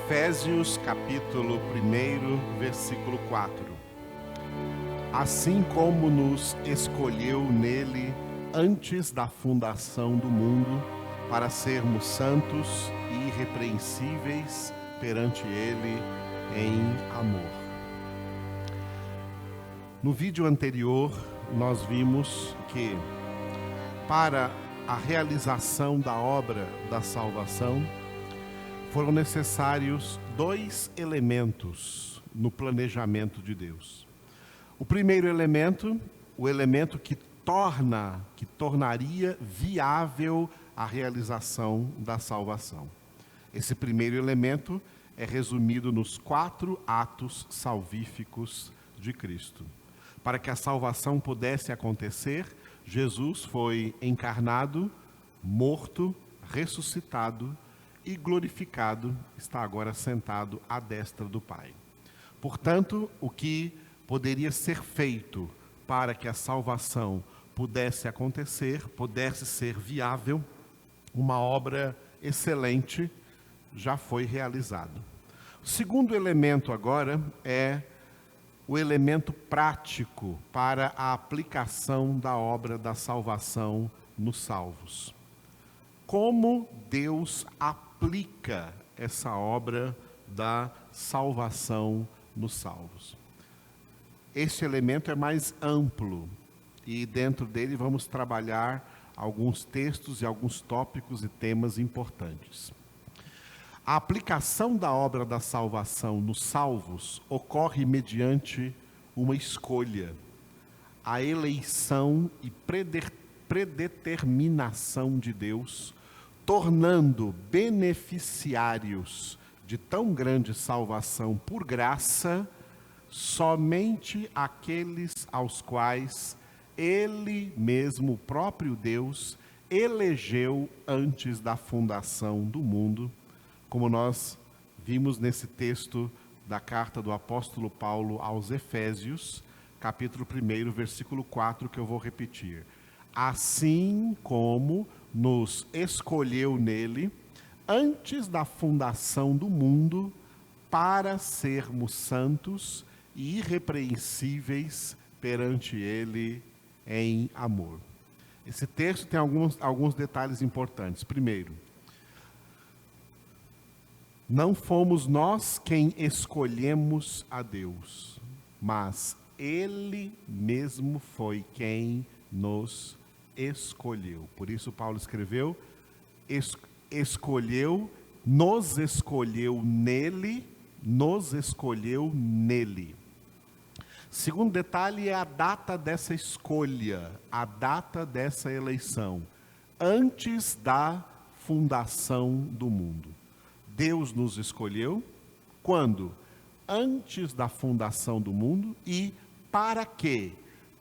Efésios capítulo 1, versículo 4. Assim como nos escolheu nele antes da fundação do mundo, para sermos santos e irrepreensíveis perante ele em amor. No vídeo anterior, nós vimos que para a realização da obra da salvação, foram necessários dois elementos no planejamento de Deus. O primeiro elemento, o elemento que tornaria viável a realização da salvação. Esse primeiro elemento é resumido nos 4 atos salvíficos de Cristo. Para que a salvação pudesse acontecer, Jesus foi encarnado, morto, ressuscitado e glorificado, está agora sentado à destra do Pai. Portanto, o que poderia ser feito para que a salvação pudesse acontecer, pudesse ser viável, uma obra excelente já foi realizado. O segundo elemento agora é o elemento prático para a aplicação da obra da salvação nos salvos. Como Deus aplica essa obra da salvação nos salvos? Esse elemento é mais amplo e dentro dele vamos trabalhar alguns textos e alguns tópicos e temas importantes. A aplicação da obra da salvação nos salvos ocorre mediante uma escolha, a eleição e predeterminação de Deus, tornando beneficiários de tão grande salvação por graça somente aqueles aos quais Ele mesmo, o próprio Deus, elegeu antes da fundação do mundo, como nós vimos nesse texto da carta do apóstolo Paulo aos Efésios, capítulo 1, versículo 4, que eu vou repetir. Assim como nos escolheu nele, antes da fundação do mundo, para sermos santos e irrepreensíveis perante ele em amor. Esse texto tem alguns detalhes importantes. Primeiro, não fomos nós quem escolhemos a Deus, mas Ele mesmo foi quem nos escolheu. Por isso Paulo escreveu, nos escolheu nele. Segundo detalhe é a data dessa escolha, a data dessa eleição, antes da fundação do mundo. Deus nos escolheu, quando? Antes da fundação do mundo. E para quê?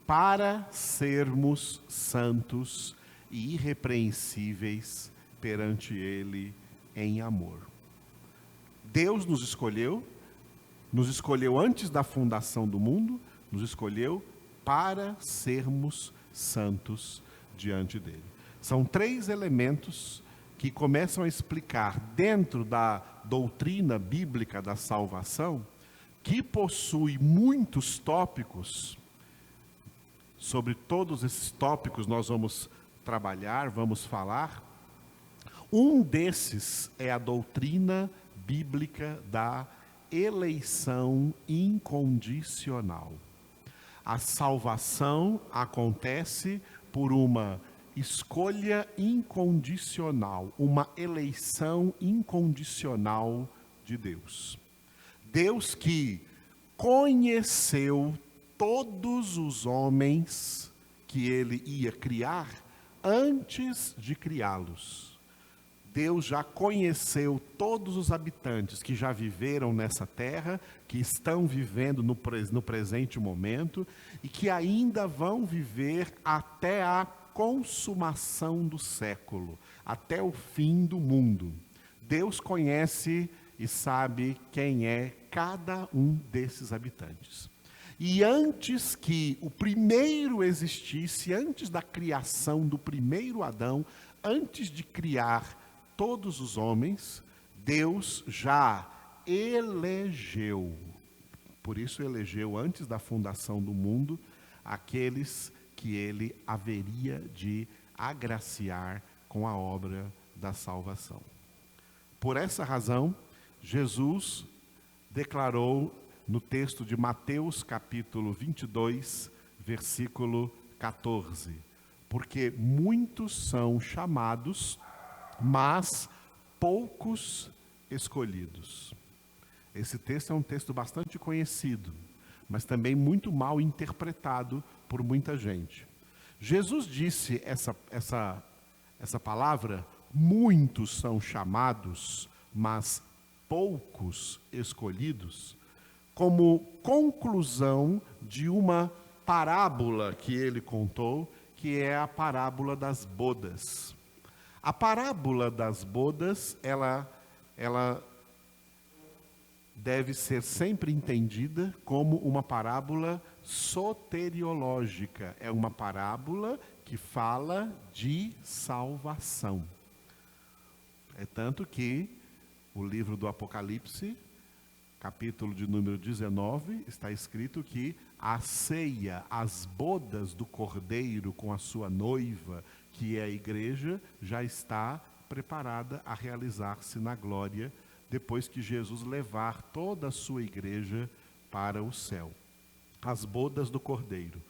Para sermos santos e irrepreensíveis perante Ele em amor. Deus nos escolheu antes da fundação do mundo, nos escolheu para sermos santos diante dEle. São 3 elementos que começam a explicar dentro da doutrina bíblica da salvação, que possui muitos tópicos. Sobre todos esses tópicos nós vamos trabalhar, vamos falar. Um desses é a doutrina bíblica da eleição incondicional. A salvação acontece por uma escolha incondicional, uma eleição incondicional de Deus. Deus que conheceu todos os homens que Ele ia criar antes de criá-los. Deus já conheceu todos os habitantes que já viveram nessa terra, que estão vivendo no presente momento e que ainda vão viver até a consumação do século, até o fim do mundo. Deus conhece e sabe quem é cada um desses habitantes. E antes que o primeiro existisse, antes da criação do primeiro Adão, antes de criar todos os homens, Deus já elegeu. Por isso elegeu antes da fundação do mundo aqueles que ele haveria de agraciar com a obra da salvação. Por essa razão, Jesus declarou no texto de Mateus capítulo 22, versículo 14: porque muitos são chamados, mas poucos escolhidos. Esse texto é um texto bastante conhecido, mas também muito mal interpretado por muita gente. Jesus disse essa palavra, muitos são chamados, mas poucos escolhidos, como conclusão de uma parábola que ele contou, que é a parábola das bodas. A parábola das bodas, ela deve ser sempre entendida como uma parábola soteriológica. É uma parábola que fala de salvação. É tanto que o livro do Apocalipse, capítulo de número 19, está escrito que a ceia, as bodas do Cordeiro com a sua noiva, que é a igreja, já está preparada a realizar-se na glória, depois que Jesus levar toda a sua igreja para o céu. As bodas do Cordeiro.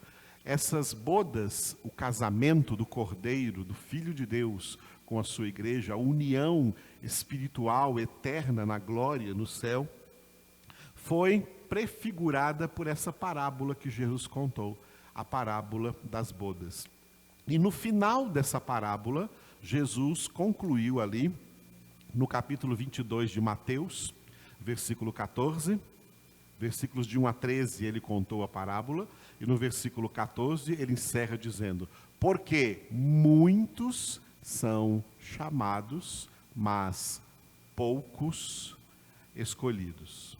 Essas bodas, o casamento do Cordeiro, do Filho de Deus com a sua igreja, a união espiritual eterna na glória, no céu, foi prefigurada por essa parábola que Jesus contou, a parábola das bodas. E no final dessa parábola, Jesus concluiu ali, no capítulo 22 de Mateus, versículo 14, versículos de 1 a 13 ele contou a parábola, e no versículo 14 ele encerra dizendo: porque muitos são chamados, mas poucos escolhidos.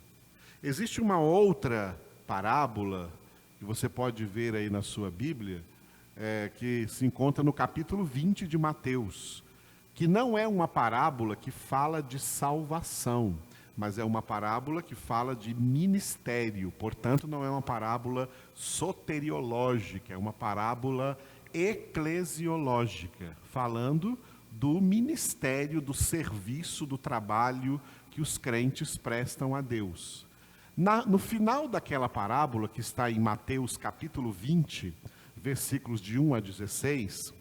Existe uma outra parábola, que você pode ver aí na sua Bíblia, que se encontra no capítulo 20 de Mateus, que não é uma parábola que fala de salvação, mas é uma parábola que fala de ministério. Portanto, não é uma parábola soteriológica, é uma parábola eclesiológica, falando do ministério, do serviço, do trabalho que os crentes prestam a Deus. No final daquela parábola, que está em Mateus capítulo 20, versículos de 1 a 16,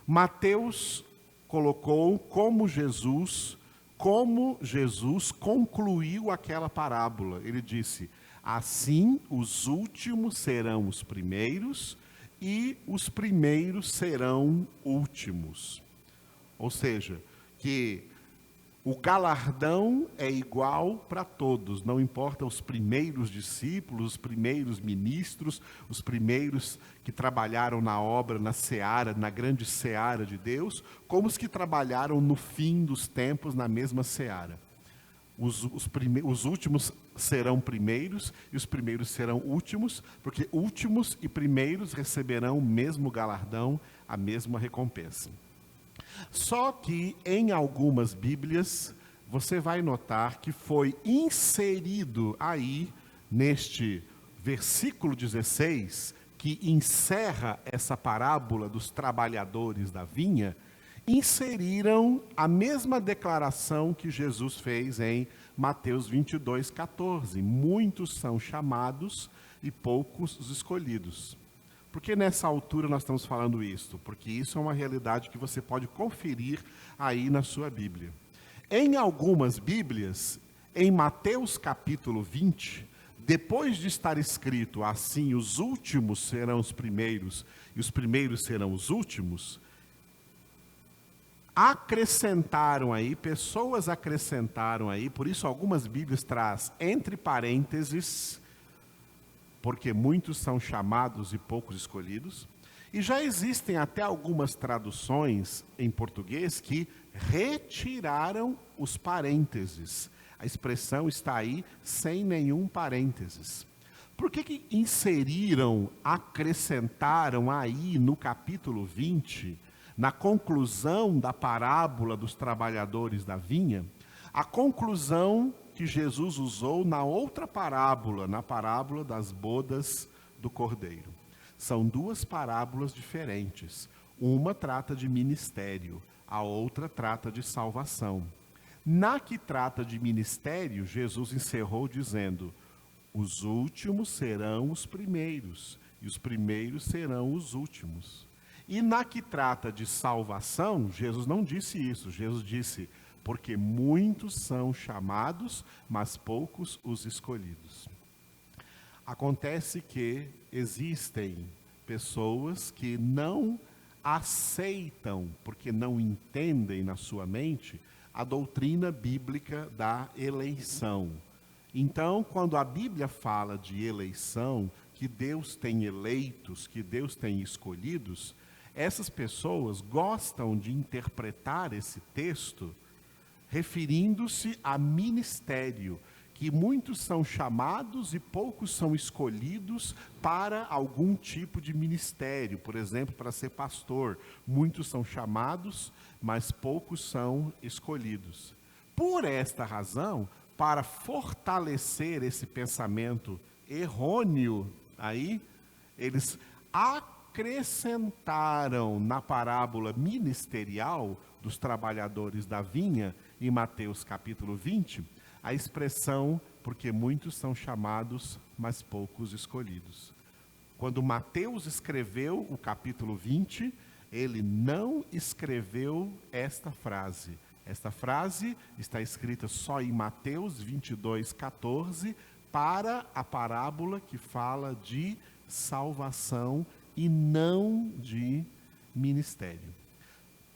Mateus colocou como Jesus concluiu aquela parábola. Ele disse: assim os últimos serão os primeiros e os primeiros serão últimos. Ou seja, que o galardão é igual para todos, não importa os primeiros discípulos, os primeiros ministros, os primeiros que trabalharam na obra, na seara, na grande seara de Deus, como os que trabalharam no fim dos tempos na mesma seara. Os últimos serão primeiros e os primeiros serão últimos, porque últimos e primeiros receberão o mesmo galardão, a mesma recompensa. Só que em algumas Bíblias você vai notar que foi inserido aí neste versículo 16, que encerra essa parábola dos trabalhadores da vinha, inseriram a mesma declaração que Jesus fez em Mateus 22, 14. Muitos são chamados e poucos os escolhidos. Por que nessa altura nós estamos falando isso? Porque isso é uma realidade que você pode conferir aí na sua Bíblia. Em algumas Bíblias, em Mateus capítulo 20, depois de estar escrito assim, os últimos serão os primeiros e os primeiros serão os últimos, pessoas acrescentaram aí, por isso algumas Bíblias traz entre parênteses, porque muitos são chamados e poucos escolhidos. E já existem até algumas traduções em português que retiraram os parênteses. A expressão está aí sem nenhum parênteses. Por que inseriram, acrescentaram aí no capítulo 20, na conclusão da parábola dos trabalhadores da vinha, a conclusão que Jesus usou na outra parábola, na parábola das bodas do Cordeiro. São duas parábolas diferentes. Uma trata de ministério, a outra trata de salvação. Na que trata de ministério, Jesus encerrou dizendo: os últimos serão os primeiros, e os primeiros serão os últimos. E na que trata de salvação, Jesus não disse isso. Jesus disse: porque muitos são chamados, mas poucos os escolhidos. Acontece que existem pessoas que não aceitam, porque não entendem na sua mente, a doutrina bíblica da eleição. Então, quando a Bíblia fala de eleição, que Deus tem eleitos, que Deus tem escolhidos, essas pessoas gostam de interpretar esse texto referindo-se a ministério, que muitos são chamados e poucos são escolhidos para algum tipo de ministério, por exemplo, para ser pastor. Muitos são chamados, mas poucos são escolhidos. Por esta razão, para fortalecer esse pensamento errôneo aí, eles acrescentaram na parábola ministerial dos trabalhadores da vinha, em Mateus capítulo 20, a expressão, porque muitos são chamados, mas poucos escolhidos. Quando Mateus escreveu o capítulo 20, ele não escreveu esta frase. Esta frase está escrita só em Mateus 22, 14, para a parábola que fala de salvação e não de ministério.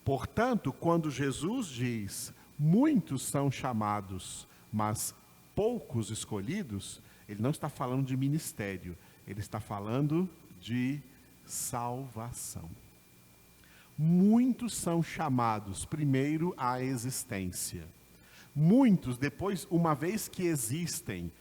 Portanto, quando Jesus diz: muitos são chamados, mas poucos escolhidos, ele não está falando de ministério, ele está falando de salvação. Muitos são chamados, primeiro, à existência. Muitos, depois, uma vez que existem,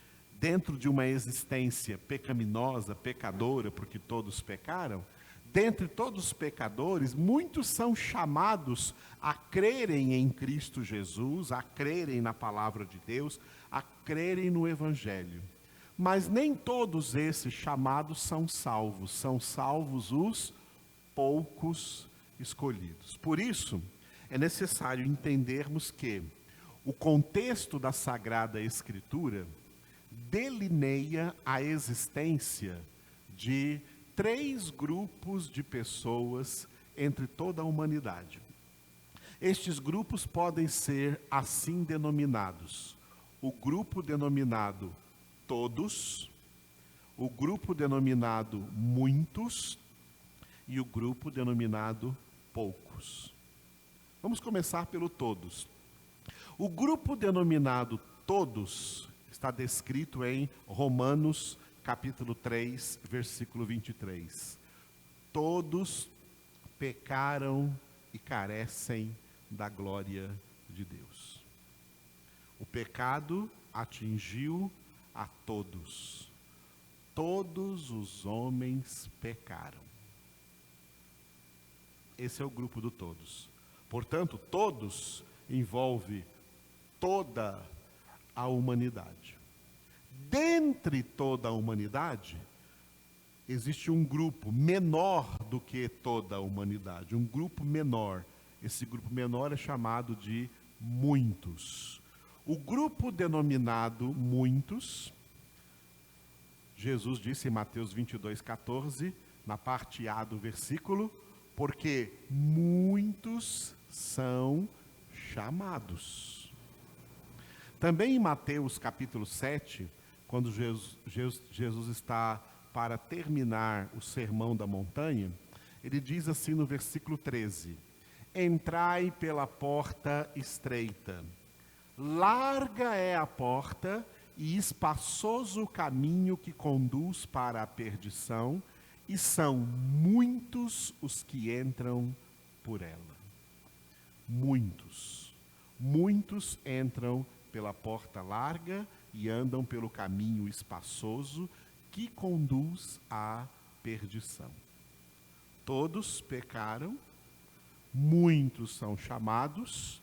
dentro de uma existência pecaminosa, pecadora, porque todos pecaram, dentre todos os pecadores, muitos são chamados a crerem em Cristo Jesus, a crerem na palavra de Deus, a crerem no Evangelho. Mas nem todos esses chamados são salvos os poucos escolhidos. Por isso, é necessário entendermos que o contexto da Sagrada Escritura delineia a existência de 3 grupos de pessoas entre toda a humanidade. Estes grupos podem ser assim denominados: o grupo denominado todos, o grupo denominado muitos e o grupo denominado poucos. Vamos começar pelo todos. O grupo denominado todos está descrito em Romanos capítulo 3, versículo 23. Todos pecaram e carecem da glória de Deus. O pecado atingiu a todos. Todos os homens pecaram. Esse é o grupo do todos. Portanto, todos envolve toda a humanidade. Dentre toda a humanidade, existe um grupo menor do que toda a humanidade, um grupo menor. Esse grupo menor é chamado de muitos. O grupo denominado muitos, Jesus disse em Mateus 22, 14, na parte A do versículo: porque muitos são chamados. Também em Mateus capítulo 7, quando Jesus está para terminar o sermão da montanha, ele diz assim no versículo 13: entrai pela porta estreita, larga é a porta e espaçoso o caminho que conduz para a perdição, e são muitos os que entram por ela. Muitos entram pela porta larga e andam pelo caminho espaçoso que conduz à perdição. Todos pecaram, muitos são chamados,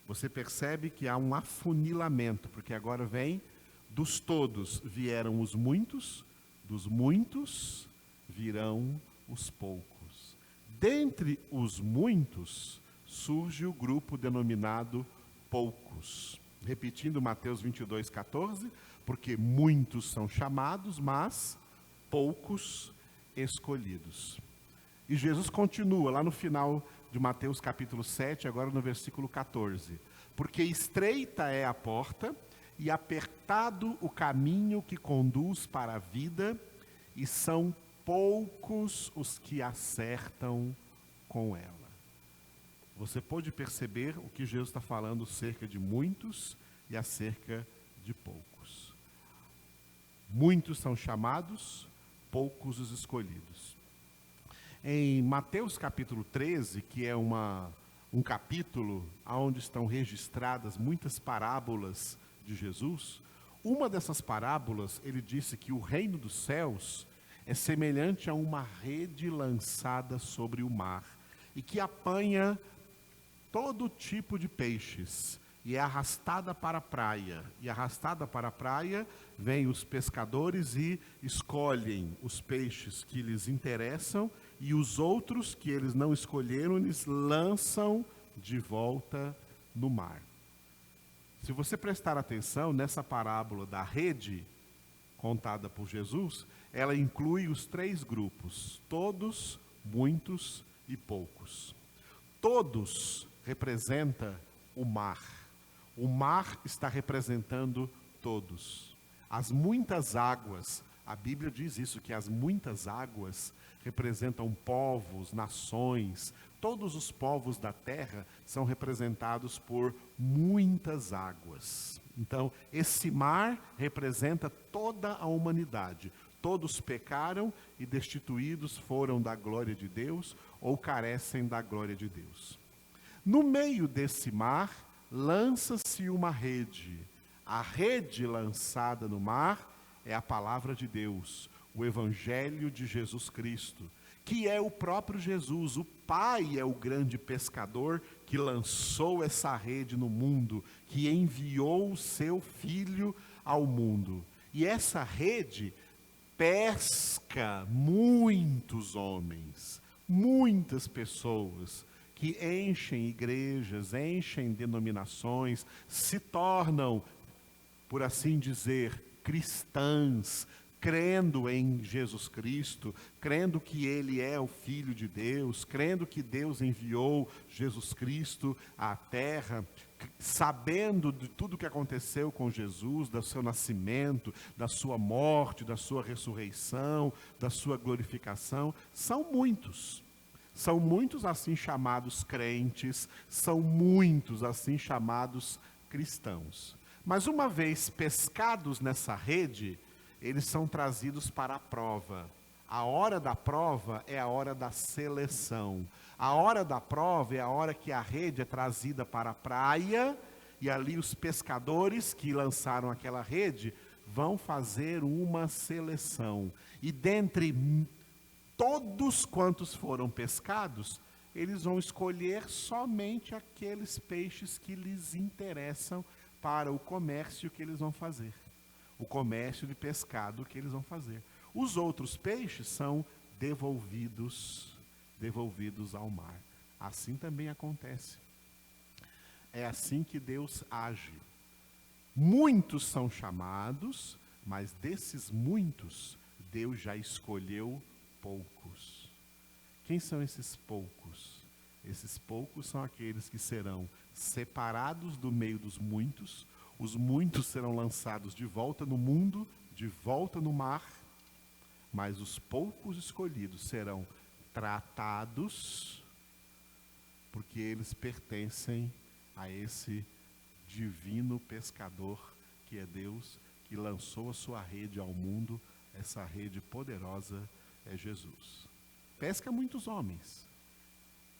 você percebe que há um afunilamento, porque agora vem dos todos vieram os muitos, dos muitos virão os poucos. Dentre os muitos surge o grupo denominado poucos. Repetindo Mateus 22:14, porque muitos são chamados, mas poucos escolhidos. E Jesus continua lá no final de Mateus capítulo 7, agora no versículo 14. Porque estreita é a porta e apertado o caminho que conduz para a vida, e são poucos os que acertam com ela. Você pode perceber o que Jesus está falando acerca de muitos e acerca de poucos. Muitos são chamados, poucos os escolhidos. Em Mateus capítulo 13, que é um capítulo onde estão registradas muitas parábolas de Jesus, uma dessas parábolas, ele disse que o reino dos céus é semelhante a uma rede lançada sobre o mar e que apanha todo tipo de peixes e é arrastada para a praia. E arrastada para a praia, vêm os pescadores e escolhem os peixes que lhes interessam, e os outros que eles não escolheram, eles lançam de volta no mar. Se você prestar atenção nessa parábola da rede, contada por Jesus, ela inclui os três grupos: todos, muitos e poucos. Todos representa o mar. O mar está representando todos. As muitas águas, a Bíblia diz isso, que as muitas águas representam povos, nações. Todos os povos da terra são representados por muitas águas. Então, esse mar representa toda a humanidade. Todos pecaram e destituídos foram da glória de Deus ou carecem da glória de Deus. No meio desse mar, lança-se uma rede. A rede lançada no mar é a palavra de Deus, o Evangelho de Jesus Cristo, que é o próprio Jesus. O Pai é o grande pescador que lançou essa rede no mundo, que enviou o seu Filho ao mundo. E essa rede pesca muitos homens, muitas pessoas, que enchem igrejas, enchem denominações, se tornam, por assim dizer, cristãs, crendo em Jesus Cristo, crendo que Ele é o Filho de Deus, crendo que Deus enviou Jesus Cristo à terra, sabendo de tudo o que aconteceu com Jesus, do seu nascimento, da sua morte, da sua ressurreição, da sua glorificação. São muitos assim chamados crentes, são muitos assim chamados cristãos. Mas uma vez pescados nessa rede, eles são trazidos para a prova. A hora da prova é a hora da seleção. A hora da prova é a hora que a rede é trazida para a praia, e ali os pescadores que lançaram aquela rede vão fazer uma seleção. E dentre todos quantos foram pescados, eles vão escolher somente aqueles peixes que lhes interessam para o comércio que eles vão fazer. O comércio de pescado que eles vão fazer. Os outros peixes são devolvidos ao mar. Assim também acontece. É assim que Deus age. Muitos são chamados, mas desses muitos, Deus já escolheu poucos. Quem são esses poucos? Esses poucos são aqueles que serão separados do meio dos muitos. Os muitos serão lançados de volta no mundo, de volta no mar, mas os poucos escolhidos serão tratados, porque eles pertencem a esse divino pescador que é Deus, que lançou a sua rede ao mundo. Essa rede poderosa é Jesus. Pesca muitos homens,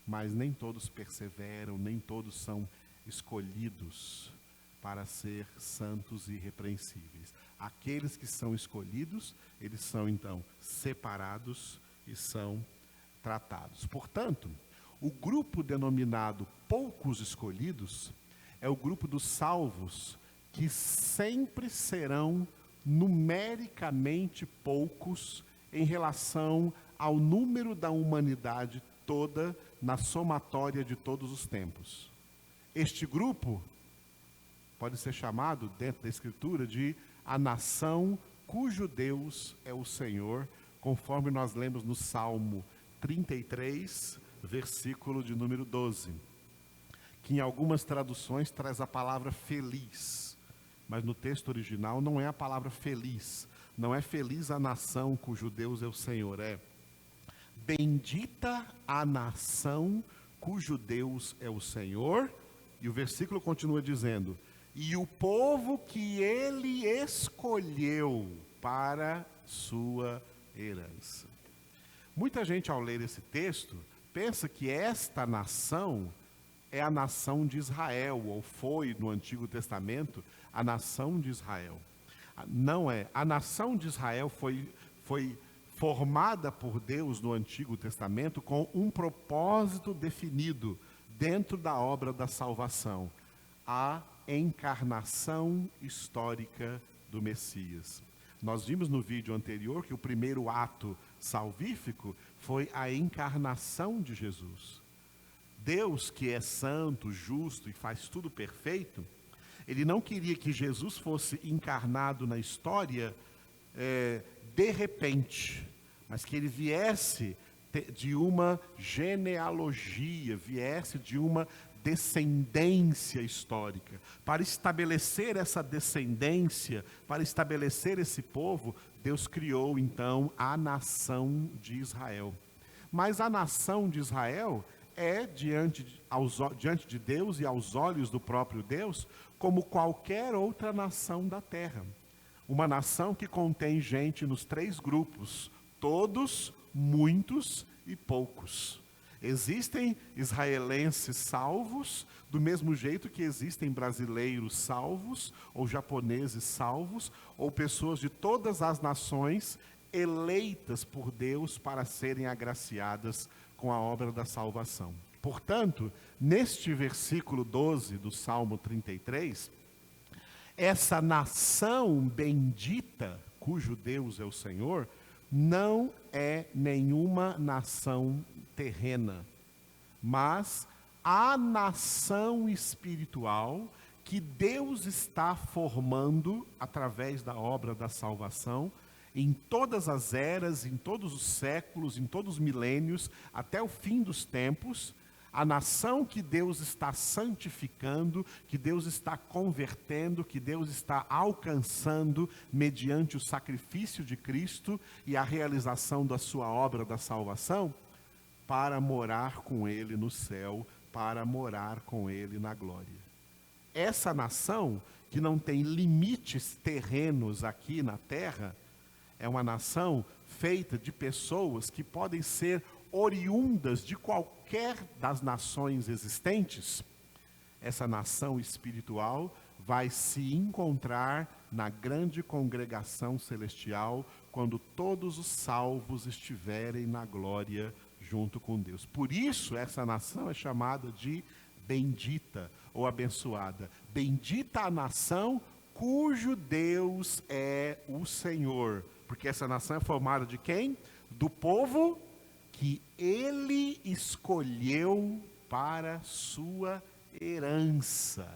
mas nem todos perseveram, nem todos são escolhidos para ser santos e irrepreensíveis. Aqueles que são escolhidos, eles são então separados e são tratados. Portanto, o grupo denominado poucos escolhidos é o grupo dos salvos que sempre serão numericamente poucos em relação ao número da humanidade toda na somatória de todos os tempos. Este grupo pode ser chamado, dentro da Escritura, de a nação cujo Deus é o Senhor, conforme nós lemos no Salmo 33, versículo de número 12, que em algumas traduções traz a palavra feliz, mas no texto original não é a palavra feliz, não é feliz a nação cujo Deus é o Senhor, é bendita a nação cujo Deus é o Senhor, e o versículo continua dizendo, e o povo que ele escolheu para sua herança. Muita gente, ao ler esse texto, pensa que esta nação é a nação de Israel, ou foi no Antigo Testamento a nação de Israel. Não é. A nação de Israel foi formada por Deus no Antigo Testamento com um propósito definido dentro da obra da salvação, a encarnação histórica do Messias. Nós vimos no vídeo anterior que o primeiro ato salvífico foi a encarnação de Jesus. Deus, que é santo, justo e faz tudo perfeito, ele não queria que Jesus fosse encarnado na história de repente, mas que ele viesse de uma genealogia, viesse de uma descendência histórica. Para estabelecer essa descendência, para estabelecer esse povo, Deus criou então a nação de Israel. Mas a nação de Israel é diante de Deus e aos olhos do próprio Deus, como qualquer outra nação da terra. Uma nação que contém gente nos três grupos, todos, muitos e poucos. Existem israelenses salvos, do mesmo jeito que existem brasileiros salvos, ou japoneses salvos, ou pessoas de todas as nações eleitas por Deus para serem agraciadas com a obra da salvação. Portanto, neste versículo 12 do Salmo 33, essa nação bendita, cujo Deus é o Senhor, não é nenhuma nação terrena, mas a nação espiritual que Deus está formando através da obra da salvação em todas as eras, em todos os séculos, em todos os milênios, até o fim dos tempos. A nação que Deus está santificando, que Deus está convertendo, que Deus está alcançando mediante o sacrifício de Cristo e a realização da sua obra da salvação, para morar com Ele no céu, para morar com Ele na glória. Essa nação, que não tem limites terrenos aqui na terra, é uma nação feita de pessoas que podem ser oriundas de qualquer das nações existentes. Essa nação espiritual vai se encontrar na grande congregação celestial quando todos os salvos estiverem na glória junto com Deus. Por isso essa nação é chamada de bendita ou abençoada. Bendita a nação cujo Deus é o Senhor. Porque essa nação é formada de quem? Do povo que Ele escolheu para sua herança.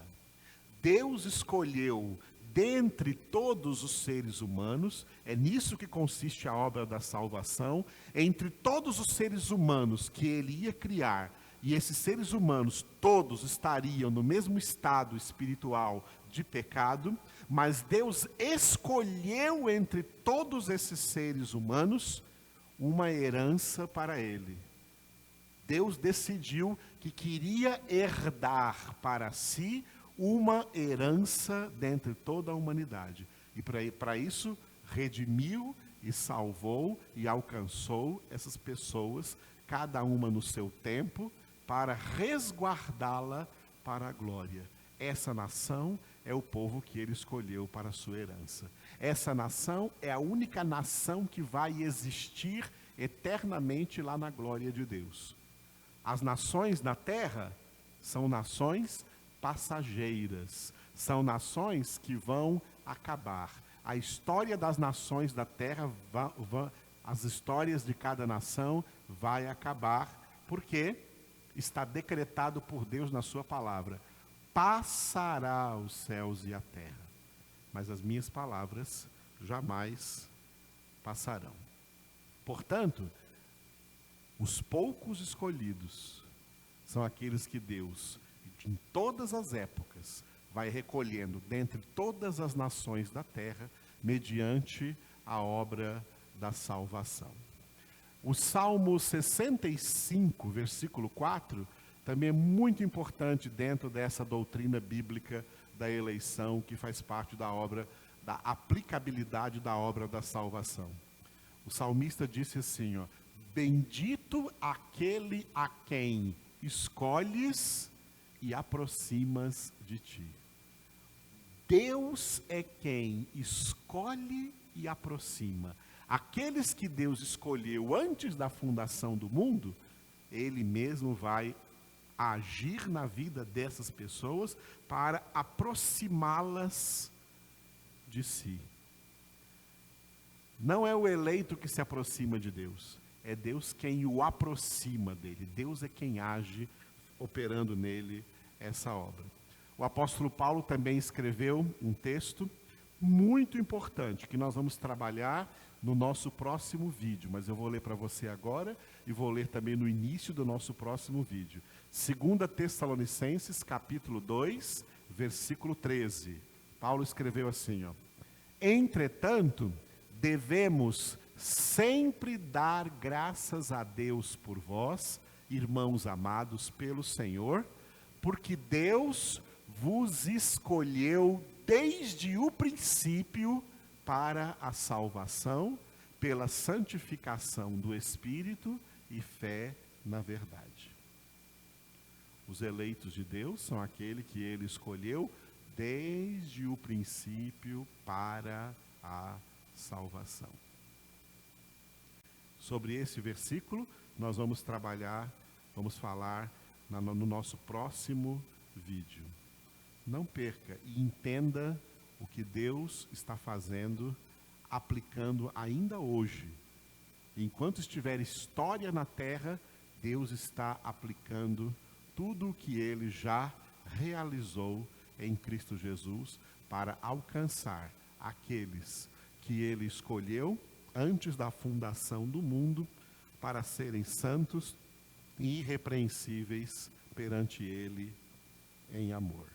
Deus escolheu dentre todos os seres humanos, é nisso que consiste a obra da salvação, entre todos os seres humanos que Ele ia criar, e esses seres humanos todos estariam no mesmo estado espiritual de pecado, mas Deus escolheu entre todos esses seres humanos uma herança para Ele. Deus decidiu que queria herdar para si uma herança dentre toda a humanidade. E para isso, redimiu e salvou e alcançou essas pessoas, cada uma no seu tempo, para resguardá-la para a glória. Essa nação é o povo que Ele escolheu para a sua herança. Essa nação é a única nação que vai existir eternamente lá na glória de Deus. As nações na terra são nações passageiras. São nações que vão acabar. A história das nações da terra, as histórias de cada nação vai acabar, porque está decretado por Deus na sua palavra. Passará os céus e a terra, mas as minhas palavras jamais passarão. Portanto, os poucos escolhidos são aqueles que Deus, em todas as épocas, vai recolhendo dentre todas as nações da terra, mediante a obra da salvação. O Salmo 65, versículo 4, também é muito importante dentro dessa doutrina bíblica da eleição, que faz parte da obra, da aplicabilidade da obra da salvação. O salmista disse assim, ó: bendito aquele a quem escolhes e aproximas de ti. Deus é quem escolhe e aproxima. Aqueles que Deus escolheu antes da fundação do mundo, Ele mesmo vai agir na vida dessas pessoas para aproximá-las de si. Não é o eleito que se aproxima de Deus, é Deus quem o aproxima dele. Deus é quem age, operando nele essa obra. O apóstolo Paulo também escreveu um texto muito importante, que nós vamos trabalhar no nosso próximo vídeo, mas eu vou ler para você agora e vou ler também no início do nosso próximo vídeo. 2 Tessalonicenses, capítulo 2, versículo 13. Paulo escreveu assim, ó: entretanto, devemos sempre dar graças a Deus por vós, irmãos amados pelo Senhor, porque Deus vos escolheu desde o princípio para a salvação, pela santificação do Espírito e fé na verdade. Os eleitos de Deus são aquele que Ele escolheu desde o princípio para a salvação. Sobre esse versículo, nós vamos trabalhar, vamos falar no nosso próximo vídeo. Não perca e entenda o que Deus está fazendo, aplicando ainda hoje. Enquanto estiver história na terra, Deus está aplicando tudo o que Ele já realizou em Cristo Jesus para alcançar aqueles que Ele escolheu antes da fundação do mundo para serem santos e irrepreensíveis perante Ele em amor.